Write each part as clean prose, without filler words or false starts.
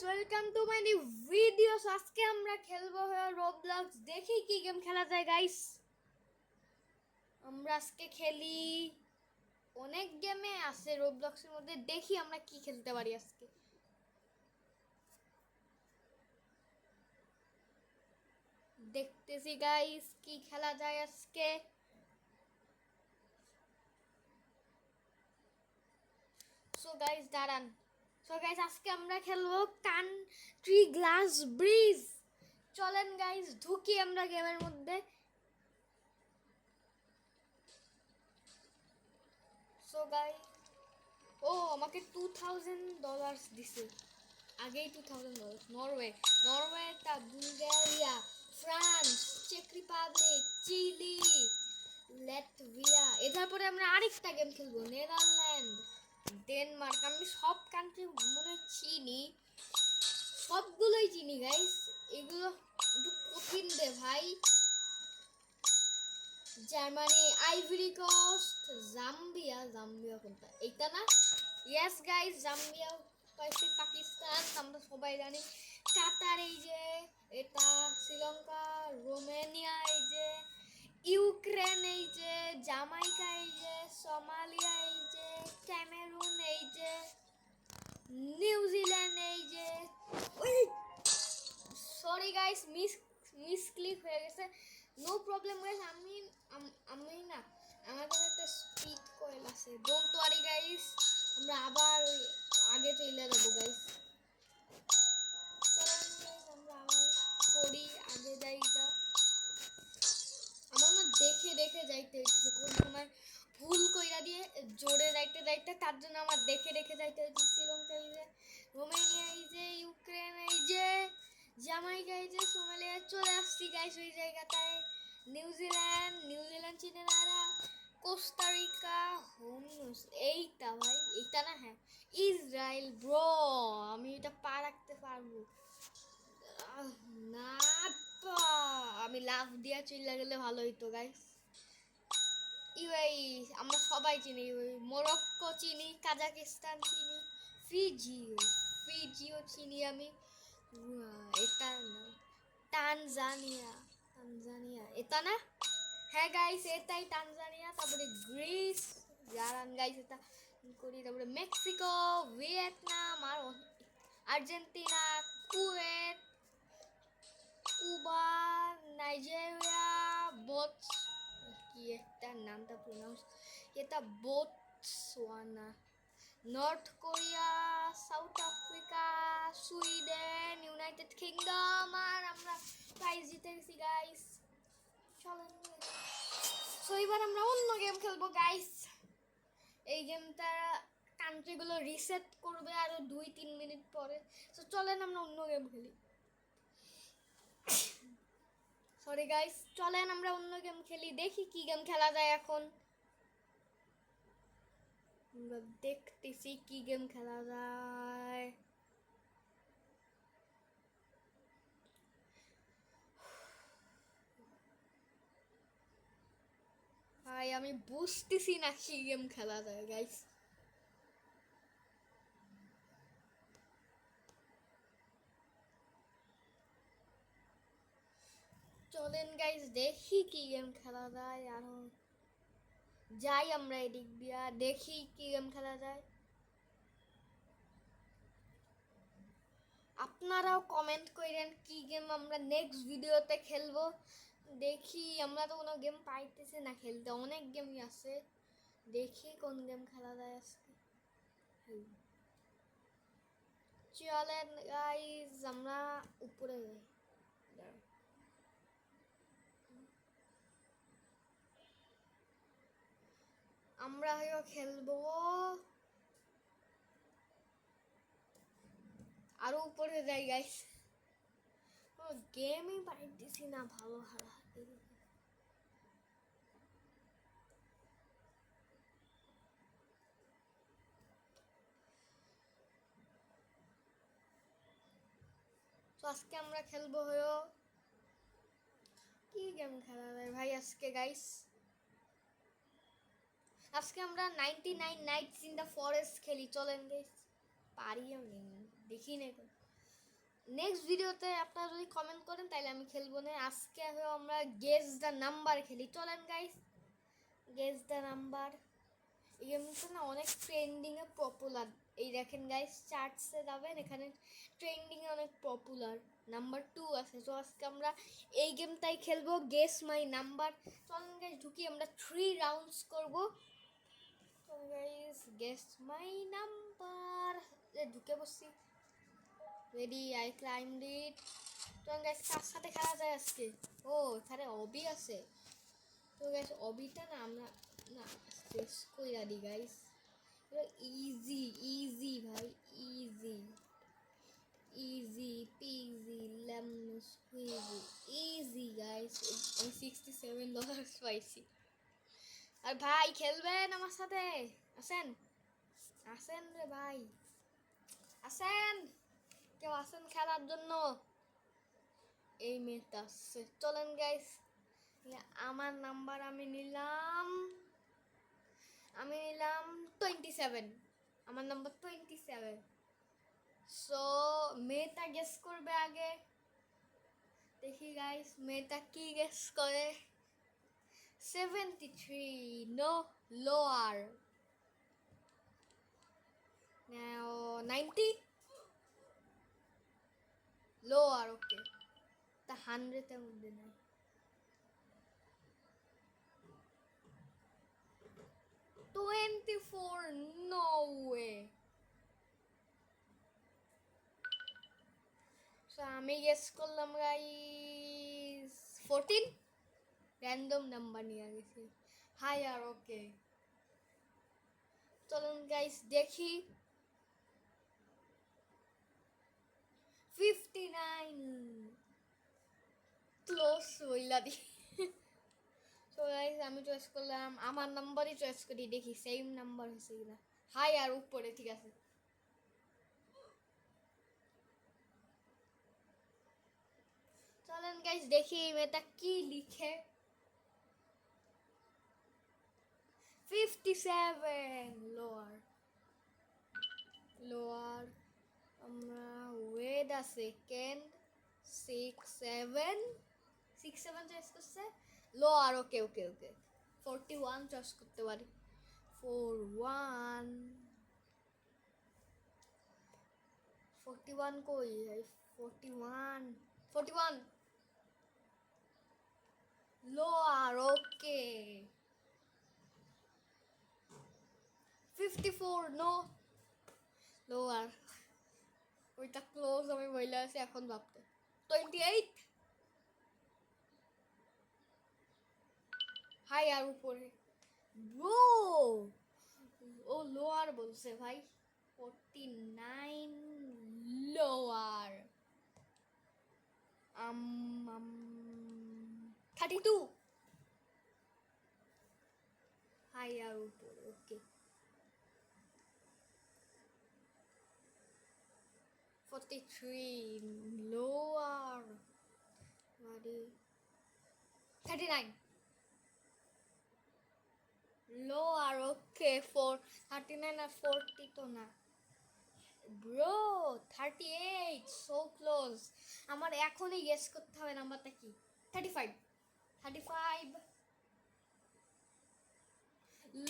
Welcome to my new videos. আজকে আমরা খেলবো রোবলক্স। দেখি কি গেম খেলা যায় গাইস। আমরা আজকে খেলি অনেক গেমে আছে রোবলক্সের মধ্যে, দেখি আমরা কি খেলতে পারি আজকে। দেখতেছি গাইস কি খেলা যায় আজকে। সো গাইস দাঁড়ান। সো গাইস আজকে আমরা খেলবো কান্ট্রি গ্লাস ব্রিজ। চলেন গাইস ঢুকি আমরা গেমের মধ্যে। সো গাইস আমাকে $2000 দিছে। আগেই $2000। নরওয়ে তা বুলগেরিয়া, ফ্রান্স, চেক রিপাবলিক, চিলি, ল্যাটভিয়া। এটার পরে আমরা আরেকটা গেম খেলবো নেদারল্যান্ড, ডেনমার্ক। আমি সব কান্ট্রি মনে চিনি, সবগুলোই চিনি গাইস। এগুলো একটু কঠিন দে ভাই। জার্মানি, আইভরি কোস্ট, জাম্বিয়া কোনটা? এইটা না? ইয়েস গাইস, জাম্বিয়া পাইছি। পাকিস্তান আমরা সবাই জানি। কাতার এই যে, এটা শ্রীলঙ্কা, রোমানিয়া এই যে, ইউক্রেন এই যে, জামাইকা এই যে, সোমালিয়া এই যে, ক্যামেরুন এই যে, নিউজিল্যান্ড এই যে। ওই সরি গাইস, মিসক্লিক হয়ে গেছে। No problem guys. আমি না, আমার কাছে একটা স্পিড কয়েল আছে। ডোন্ট ওয়ারি গাইস, আমরা আবার ওই আগে চলে যাবো গাইস। আমরা আবার করি, আগে যাইটা। আমার না দেখে দেখে যাইতে হচ্ছে, কোন সময় ভুল কইরা দিয়ে জোরে যাইতে যাইতে, তার জন্য আমার দেখে দেখে যাইতে হচ্ছে। শ্রীলঙ্কা এই যে, রোমানিয়া এই যে, ইউক্রেন এই যে, জামাইকা এই যে, সোমালিয়া। চলে আসছি গাইস ওই জায়গাটায়। নিউজিল্যান্ড চিনে না এরা। কোস্টারিকা, হোমস এইটা ভাই, এইটা না? হ্যাঁ, ইসরায়েল। ব্রো আমি এটা পা রাখতে পারবো না। আমি লাভ দিয়া চলে গেলে ভালো হইতো গাইস। আমরা সবাই চিনি। মোরক্কো চিনি, কাজাকিস্তান চিনি, ফিজিও চিনি আমি। এটা না, তানজানিয়া এটা না? হ্যাঁ গাইস, এটাই তানজানিয়া। তারপরে গ্রিস, জারান গাইস এটা করি। তারপরে মেক্সিকো, ভিয়েতনাম, আর আর্জেন্টিনা, কুয়েত, কুবা, নাইজেরিয়া, কি একটা নামটা প্রোনাউন্স, এটা Botswana, North Korea, South Africa, Sweden, United Kingdom. আর আমরা প্রাইজ জিতে গেছি গাইস। চলেন সো এবার আমরা অন্য গেম খেলবো গাইস। এই গেমটা কান্ট্রিগুলো রিসেট করবে আরো 2-3 মিনিট পরে। সো চলেন আমরা অন্য গেম খেলি। সরি গাইস, চলেন আমরা অন্য গেম খেলি। দেখি কি গেম খেলা যায় এখন। আমরা দেখতেছি কি গেম খেলা যায়। ভাই আমি বুঝতেছি না কি গেম খেলা যায় গাইস। চলেন গাইস দেখি কি গেম খেলা যায়। আর যাই আমরা এদিক দিয়া, দেখি কি গেম খেলা যায়। আপনারাও কমেন্ট করেন কি গেম আমরা নেক্সট ভিডিওতে খেলবো। দেখি, আমরা তো কোনো গেম পাইতেছি না খেলতে, অনেক গেমই আছে। দেখি কোন গেম খেলা যায় আজকে। চলেন গাইস আমরা উপরে যাই। আমরা খেলবো আরো উপরে যাই গাইস। গেমই পাইতেছি না ভালো হারাহারি। তো আজকে আমরা খেলবো কি গেম খেলা যায় ভাই আজকে গাইস। আজকে আমরা 99 নাইটস ইন দ্য ফরেস্ট খেলি। চলেন গাইস, পারি আমি, দেখি না এখন। নেক্সট ভিডিওতে আপনারা যদি কমেন্ট করেন তাহলে আমি খেলবো না। আজকে আমরা গেস দ্য নাম্বার খেলি। চলেন গাইস, গেস দ্য নাম্বার। এই গেমটা না অনেক ট্রেন্ডিংয়ে পপুলার। এই দেখেন গাইস, চার্টসে যাবেন, এখানে ট্রেন্ডিংয়ে অনেক পপুলার। নাম্বার 2 আছে। তো আজকে আমরা এই গেমটাই খেলবো, গেস মাই নাম্বার। চলেন গাইস ঢুকি, আমরা 3 রাউন্ডস করবো। চলেন গাইস, গেস মাই নাম্বার। ঢুকে বসছি, রেডি, আই ক্লাইম্বড ইট। চলেন গাইস, কার সাথে খেলা যায় আজকে? ও এখানে অবি আছে। তো গাইস অবিটা না আমরা না শেষ কইরা দি গাইস। ইজি ইজি ভাই, easy easy PG lemon squeegee, easy guys. আমি $67 পাইছি। আর ভাই খেলবেন আমার সাথে? আসেন আসেন রে ভাই, আসেন, কেউ আসেন খেলার জন্য। এই মেয়েটা আসছে। চলেন গাইস, আমার নাম্বার আমি নিলাম 27। আমার নাম্বার 27। সো মেয়েটা গেস করবে আগে। দেখি গাইস মেয়েটা কি গেস করে। 73, নো, লোয়ার। নাও 90, লোয়ার। ওকে, তা 100-এর মধ্যে নাই। 24, নো ওয়ে। সো আমি গেস করলাম গাইস 14। র্যান্ডম নাম্বার নিয়ে গেছি। হায়ার, ওকে। চলুন গাইস দেখি। 59, ক্লোজ হইলা দি। সো গাইস আমি চয়েস করলাম, আমার নাম্বারই চয়েস করি, দেখি সেম নাম্বার হয়েছে কিনা। হায়ার, উপরে, ঠিক আছে। চলেন গাইস দেখি মেয়েটা কি লিখে। 57, লোয়ার, লোয়ার। আমরা ওয়েট আ সেকেন্ড, 6 7 চয়েস করছে। লোয়ার, ওকে ওকে ওকে। 41 চয়েস করতে পারি। 41 কই? 41, 41, লোয়ার, ওকে। 54, নো, লোয়ার। ওইটা ক্লোজ, আমি বইলে আছি এখন ভাবতে। 28, হাই, আর উপরে। ব্রো, ও লোয়ার বলছে ভাই। 49, লোয়ার। 32, হাই, আর উপরে, ওকে। 43, লোয়ার। 39, লোয়ার, ওকে। 39 আর 40 তো না ব্রো। 38, so close. আমার এখনই গেস করতে হবে নাম্বারটা কি। 35, 35,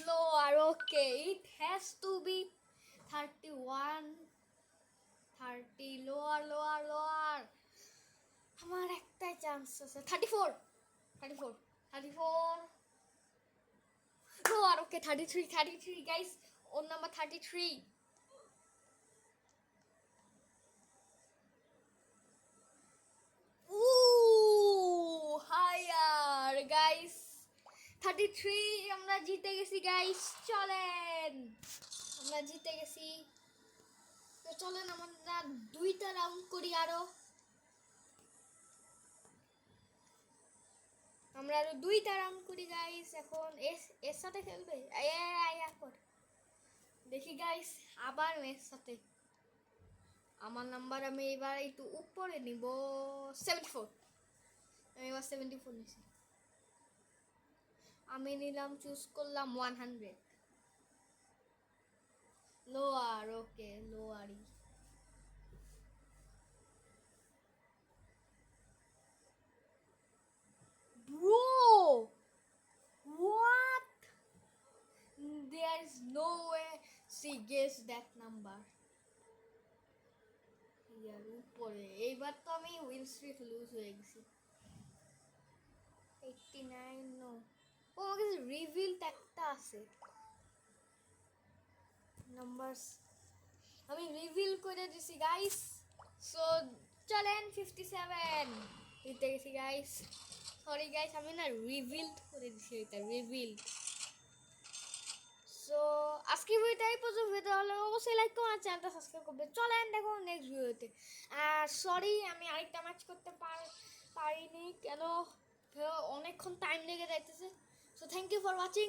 lower, okay. It has to be 31, 30, lower lower lower. আমার একটাই চান্স আছে। 34, 34, 34, লোয়ার, ওকে। 33, 33 গাইস, ওর নাম্বার 33। Higher guys, 33। আমরা জিতে গেছি গাইস, চলেন, আমরা জিতে গেছি। তো চলেন আমরা 2টা রাউন্ড করি আরো। আমরা আরো 2টা রাউন্ড করি গাইস। এখন এর সাথে খেলবে। এখন দেখি গাইস, আবার এর সাথে। আমার নাম্বার আমি এবার একটু উপরে নিব। 74, আমি এবার 74 নিছি। আমি নিলাম, চুজ করলাম 100, লোয়ার, ওকে, লোয়ারই। See guess that number. ইয়ার উপরে এইবার তো আমি উইল স্ট্রিট লুজ হয়ে গেছি। 89 নো, ও আমার কাছে রিভিল একটা আছে নাম্বারস, আমি রিভিল করে দিছি গাইস। সো চলেন 57 দিতে গেছি গাইস। সরি গাইস, আমি না রিভিল করে দিছি, এটা রিভিল। সো আজকে ভিডিওটা এই পর্যন্ত, ভিডিও হলে অবশ্যই লাইক করুন আর চ্যানেলটা সাবস্ক্রাইব করবেন। চলেন দেখুন নেক্সট ভিডিওতে। আর সরি আমি আরেকটা ম্যাচ করতে পারিনি, কেন অনেকক্ষণ টাইম লেগে যাইতেছে। So thank you for watching.